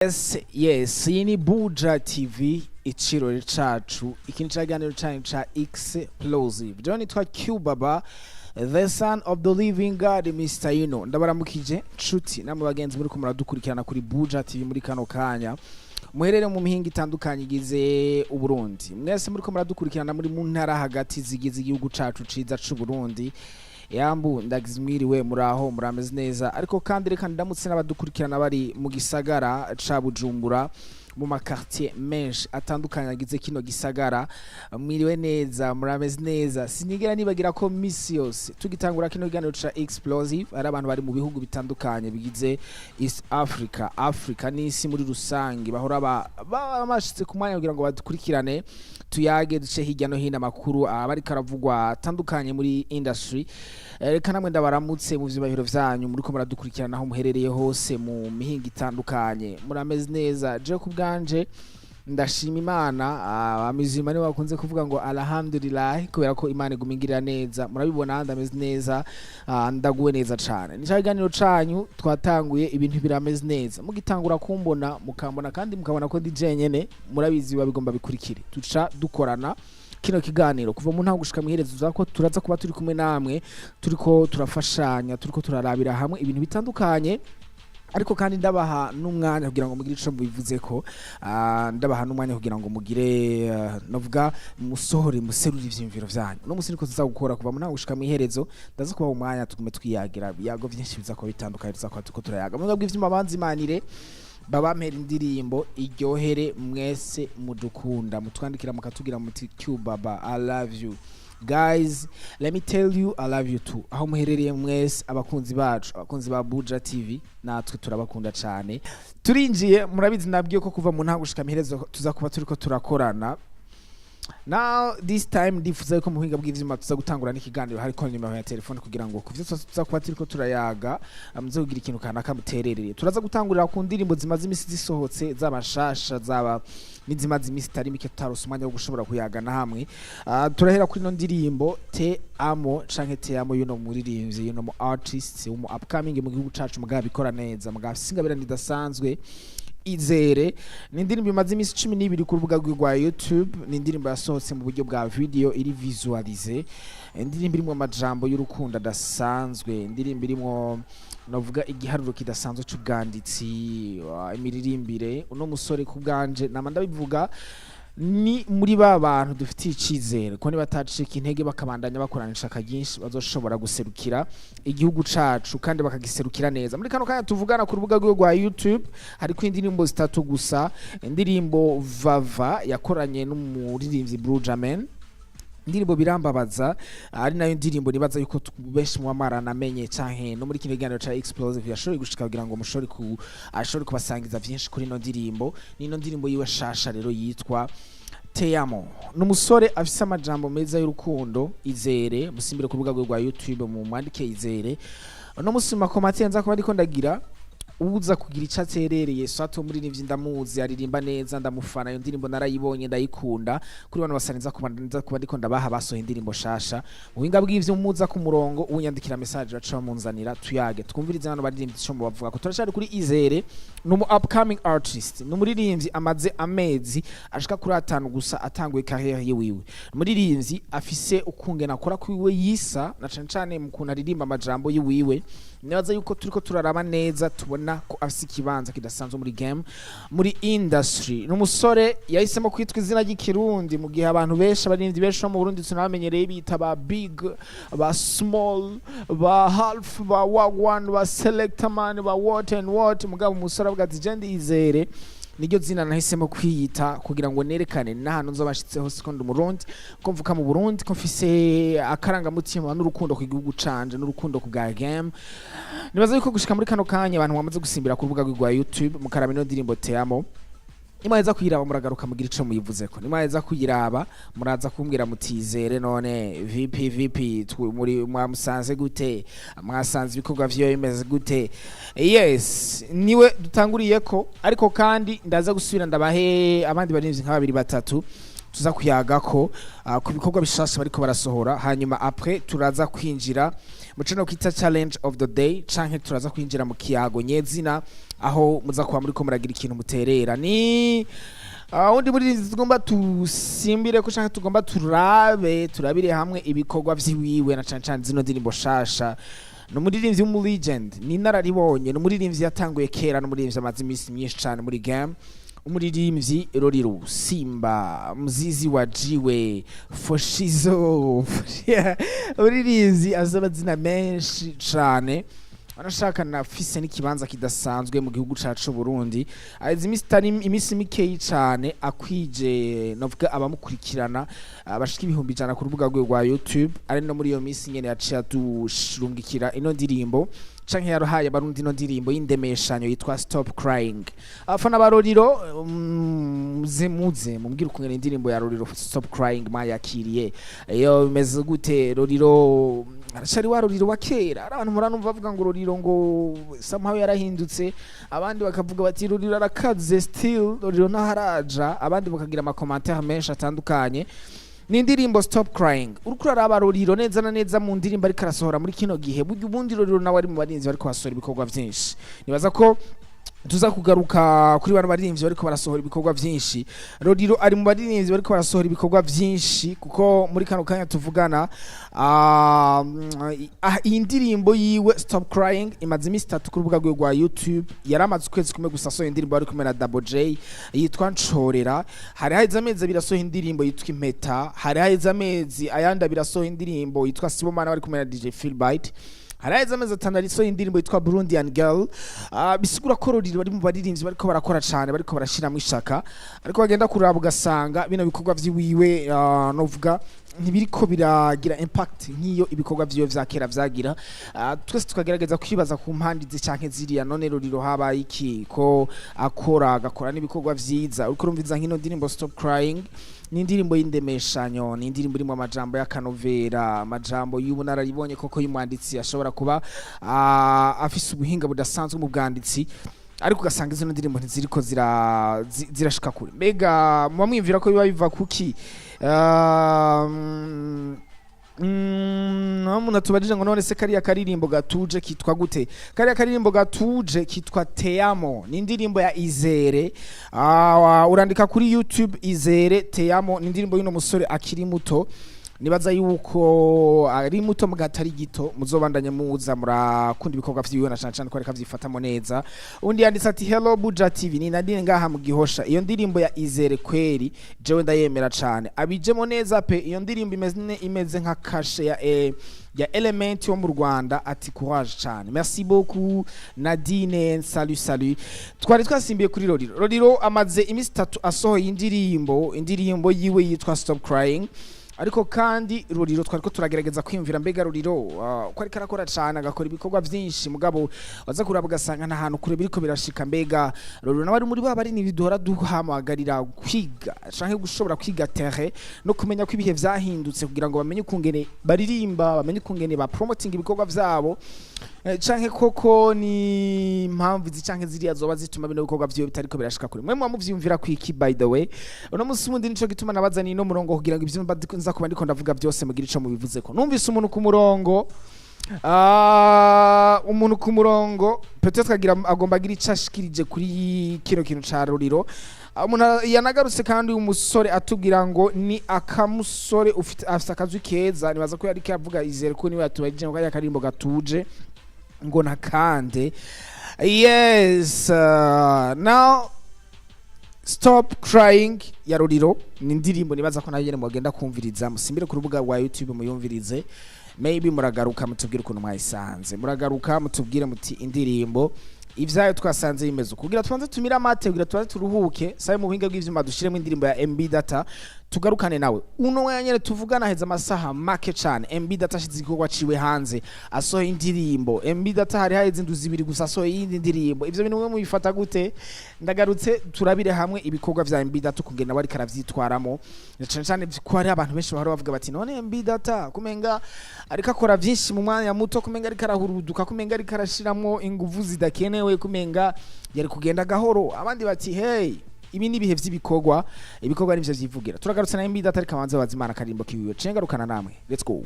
Yes, iyi ni Buja TV icirori cacu ikindi caganiro canyu ca explosive. John twa Cubaba, the son of the living God, Mr. Yuno. Ndabaramukije nshuti namwe bagenzi muri ko muradukurikirana kuri Buja TV muri kano kanya. Muherere mu mihinga itandukanye igize Uburundi. Mwese muri ko muradukurikirana muri mu ntara hagati zigize igihugu cacu ciza c'u Burundi. Yambu ndagizmwiriwe muraho murameze neza ariko kandi reka ndamutse n'abadukurikirana bari mu gisagara ca Bujumbura mu makartier menshi atandukanye agize kino gisagara mwiriwe neza murameze neza sinigera nibagira ko misi yose tugitangura kino kiganiro ca explosive ari abantu bari mu bihugu bitandukanye bigize East Africa n'isi muri rusangi bahora bamashitse ku mwanya kugira ngo badukurikirane tuyage duce hirya no hino amakuru abari karavugwa atandukanye muri industry. Reka namwe ndabaramutse mu vyibahiro vyanyu muri ko muradukurikirana aho muherereye hose mu mihinga itandukanye murameze neza. Je kubganje ndashima Imana amizima ni wakunze kuvuga ngo alhamdulillah kubera ko Imana igumingirira neza murabibona ndameze neza ndaguwe neza cyane. Ni cyaganiro canyu twatanguye ibintu birameze neza mugitangura kumbona mukambona kandi mukabona ko ndi jenyene murabizi babigomba bikurikire tuca dukorana kino kiganiro kuva mu ntango gushika mwiherezo zako turaza kuba turi kumwe namwe turiko turafashanya turiko turarabira hamwe ibintu bitandukanye ariko kandi ndabaha n'umwanya kugira ngo mugire ico mubivuze ko ndabaha n'umwanya kugira ngo mugire novuga musohore muserura ivyimviro vyanyu no musi niko tuza gukora kuva mu ntango gushika mwiherezo ndaza kuba umwanya tugume twiyagira biyago vyinshi biza ko bitandukanye tuza ko turiko turayaga mu bw'ivyo mabanzi manire babampera indirimbo iryohere mwese mudukunda mutwandikira mukatugira muti Cubaba I love you guys, let me tell you I love you too. Aho muherereye mwese abakunzi bacu abakunzi ba Buja TV natwe turabakunda cyane turinjiye murabizi nabwiye ko kuva mu ntango gushika miherezo tuza kuba turiko turakorana. Now this time ndifuza ko muhinga bw'ivyuma tuza gutangura n'ikiganiro hariko nimero ya telefone kugira ngo kuvyo tuza kuba turiko turayaga amuze kugira ikintu kanaka mutererere. Turaza gutangurira ku ndirimbo zimaze imisi zisohotse z'abashasha zaba nizimaze imisi tari mike tutarose umwanya wo gushobora kuyagana hamwe. Turahera kuri no ndirimbo Te Amo canke Te Amo yuno muririmbyi yuno mu artist mu upcoming mu gihugu cacu mugabo bikora neza mugabo singabira nidasanzwe Izere ni indirimbo imaze imisi 12 ku rubuga rwa YouTube. Ni indirimbo yasohotse mu buryo bwa video iri visualize, indirimbo irimo amajambo y'urukundo adasanzwe, indirimbo irimo novuga igiharuro kidasanzwe c'ubwanditsi imiririmbire. Uno musore kubganje namanda bivuga ni muri bantu dufitiye icizere ko niba tacika intege bakabandanya bakoranisha akaginshi bazoshobora guserukira igihugu cacu kandi bakagiserukira neza. Muri kano kanya tuvugana ku rubuga rwa YouTube hariko indirimbo zitatu gusa. Indirimbo Vava yakoranye n'umuririmbyi Brujaman, indirimbo Birambabaza ari nayo ndirimbo nibaza yuko benshi mu amarana amenye canke no muri kino kiganiro ca explosive yashoboye gushika kugira ngo ashobore kubasangiza vyinshi kuri no ndirimbo. Nino ndirimbo yiwe shasha rero yitwa Te Amo. N'umusore afise amajambo meza y'urukundo. Izere musimbire ku rubuga rwa YouTube mu mwandike Izere. No musima komati yanza ko bariko ndagira uza kugira icaterereye sato muri nivyi ndamuzi aririmba neza ndamufana iyo ndirimbo narayibonye ndayikunda kuri bano basarinza kuba ndiko ndabaha basohe indirimbo shasha ubuhinga bw'ivyo muza ku murongo unyandikira message baca munzanira tuyage twumvirize hano baririmbyi cyo mu bavuga ko turashari kuri Izere no mu upcoming artist no muririmbyi amaze amezi ashika kuri 5 gusa atanguye career yiwe. Muririmbyi afise ukungena akora kwiwe yisa na cane mu kuntu aririmba amajambo yiwe nibaza yuko turiko turaraba neza tubona ko afise ikibanza kidasanzwe muri game muri industry. N'umusore yahisemo kwitwa izina ry'ikirundi mu gihe abantu benshi abaririmbyi benshi mu Burundi tunamenyereye bita ba big ba small ba half ba wagwan ba selector man ba what and what mugabo umusore avuga ati je Izere niryo zina nahisemo kwiyita kugira ngo nerekane n'ahantu nzobashitseho sekondo Murundi ko mvuka mu Burundi ko mfise akaranga mutima n'urukundo ku gihugu canje n'urukundo ku bwa game. Nibaza yuko gushika muri kano kanya abantu bamaze gusimbira ku rubuga rwa YouTube mukaraba ino ndirimbo Te Amo. Nimwaheza kuyiraba muragaruka mugira ico muyivuzeko. Nimwaheza kuyiraba muraza kumbwira mutizere none VP muri mwamusanze gute mwasanze ibikorwa vyiwe bimeze gute. Yes niwe dutanguriye ko ariko kandi ndaza gusubira ndabahe abandi barinzi nka 2-3 tuza kuyaga ko ku bikorwa bishasha bariko barasohora hanyuma après turaza kwinjira mu cano kita challenge of the day canke turaza kwinjira mu kiyago nyezina aho muza kuba muriko muragira ikintu muterera ni undi muri tugomba tusimbire ko canke tugomba turabire hamwe ibikorwa vyiwe na cane zino ndirimbo shasha. No muririmbyi mu legend ni nararibonye, no muririmbyi yatanguye kera, no muririmbyi amaze imisi myinshi cane muri game. Umuririmbyi Lolilo, Simba, Mzizi wa Vyiwe, Foshizo, umuririmbyi azabazina menshi cane. Anashaka nafise n'ikibanza kidasanzwe mu gihugu cacu Burundi. Aizi imisi mikeyi cane akwije novuga abamukurikirana bashika ibihumbi 100 ku rubuga rwa YouTube. Ari no muri iyo misi nyene yaciye dushurungikira ino ndirimbo canke yarohaye abarundi ino ndirimbo y'indemeshanyo yitwa Stop Crying. Afana ba Lolilo muze mumbwira ukungene indirimbo ya Lolilo Stop Crying mayakiriye. Iyo bimeze gute Lolilo? Arashari wa Lolilo wa kera, abantu muranumva bavuga ngo Lolilo ngo somehow yarahindutse, abandi bakavuga bati Lolilo arakaze still, Lolilo ntaharaja, abandi bakagira ama commentaire menshi atandukanye. Ni indirimbo Stop Crying. Urukura araba Lolilo neza na neza mu ndirimbo ariko arasohora muri kino gihe. Burya ubundi Lolilo nawe ari mu barinzi bariko basohora ibikorwa vyinshi. Nibaza ko tuza kugaruka kuri bano barinzi bariko barasohora ibikorwa vyinshi. Lolilo ari mu barinzi bariko barasohora ibikorwa vyinshi kuko muri kano kanya tuvugana iyi ndirimbo yiwe Stop Crying imaze imisi 3 ku rubuga rwa YouTube. Yaramaze ukwezi kumwe gusa asohoye indirimbo ari kumwe na Double J yitwa Ncorera. Hari haiza amezi birasohoye indirimbo yitwa Impeta. Hari haiza amezi ayanda birasohoye indirimbo yitwa Sibomana bari kumwe na DJ Philbite. Haraiza amezi 5 arisohoye indirimbo yitwa Burundian Girl. Bisigura ko Lolilo bari mu baririmbyi bariko barakora cane, bariko barashira mu ishaka, ariko bagenda kuraba ugasanga bino bikorwa vyiwe novuga ntibiriko biragira impact nk'iyo ibikorwa vyiwe vya kera vyagira. Twese tukagerageza kwibaza ku mpandi canke ziriya, none Lolilo habaye iki ko agakora n'ibikorwa vyiza. Uriko urumviza nk'ino ndirimbo Stop Crying ni indirimbo y'indemeshanyo, ni indirimbo irimo amajambo y'akanovera, amajambo y'ubunararibonye koko y'umwanditsi ashobora kuba afise ubuhinga budasanzwe mu bwanditsi, ariko ugasanga izo ndirimbo ntiziriko zirashika kure. Mbega muba mwiyumvira ko biba biva kuki? Umuntu tubajije ngo none se kariya karirimbo gatuje kitwa gute? Kariya karirimbo gatuje kitwa Teamo, ni indirimbo ya Izere. Urandika kuri YouTube Izere Teamo, ni indirimbo y'uno musore akiri muto. Nibaza yuko ari muto mugatari gito, muzobandanye muza murakunda ibikorwa vyiwe na cyane ko areka vyifatamo neza. Undi yanditse ati hello Buja TV, ni Nadine ngaha mu Gihosha. Iyo ndirimbo ya Izere kweri jewe ndayemera cyane, abijemo neza pe. Iyo ndirimbo imeze nka kashe ya element yo mu Rwanda. Ati courage cyane, merci beaucoup Nadine, salut. Twari twasimbiye kuri Lolilo. Lolilo amaze imisi 3 asohoye indirimbo yiwe yitwa Stop Crying. Ariko kandi Lolilo twariko turagerageza kwiyumvira mbega Lolilo ko ariko arakora cyane, agakora ibikorwa vyinshi, mugabo waza kuraba ugasanga nta hantu kure biriko birashika. Mbega Lolilo nawe ari muri bari ni biduhora duhamagarira kwiga canke gushobora kwiga terre no kumenya ko ibihe vyahindutse kugira ngo bamenye ukungene baririmba, bamenye ukungene ba promoting ibikorwa vyabo, canke koko ni impamvu canke ziriya zoba zituma bino bikorwa vyo bitariko birashika kure. Mwe muvyumvira kwiki by the way? Uno musi mundi nico gituma nabazani no murongo kugira ngo ivyo nza kuba ndiko ndavuga byose mugira ico mubivuze ko. Numvise umuntu ku murongo peut-être agira agomba agira icashikirije kuri kino kintu ca Lolilo. Umuntu yanagarutse kandi umusore atubwira ngo ni akamusore afite akazu keza. Nibaza ko yari kavuga Izere ko niwe yatubajije ngo kaya karimbo gatuje ngo nakande. Yes, now Stop Crying ya Lolilo ni indirimbo nibaza ko nayo mugenda kumviriza, musimbire ku rubuga rwa YouTube muyumvirize. Maybe muragaruka mutubwire ukuntu mwayisanze, muragaruka mutubwire muti indirimbo ivyayo twasanze bimeze kugira twanze tumira amate, kugira twanze turuhuke. Saye mu buhinga bw'ivyuma dushiremo indirimbo ya MB Data tugarukane nawe. Uno wanyene tuvugana heza amasaha make cyane. MB Data shizikorwa ciwe hanze asohoye indirimbo. MB Data hari haize induzi 2 gusa asohoye yindi ndirimbo. Ivyo bintu mwe mubifata gute? Ndagarutse turabire hamwe ibikorwa vya MB Data kugenda bari karavyitwaramo. Cyane ko hari abantu benshi bahora bavuga bati none MB Data kumenga ariko akora vyinshi mu mwanya muto, kumenga ari karahuruduka, kumenga ari karashiramo inguvu zidakenewe, kumenga yari kugenda gahoro. Abandi bati hey, ibi ni bihe vy'ibikorwa, ibikorwa nivyo vyivugira. Turagarutse na MB Data ariko abanze bazimana karimbo kiwiwe. Cengarukana namwe. Let's go.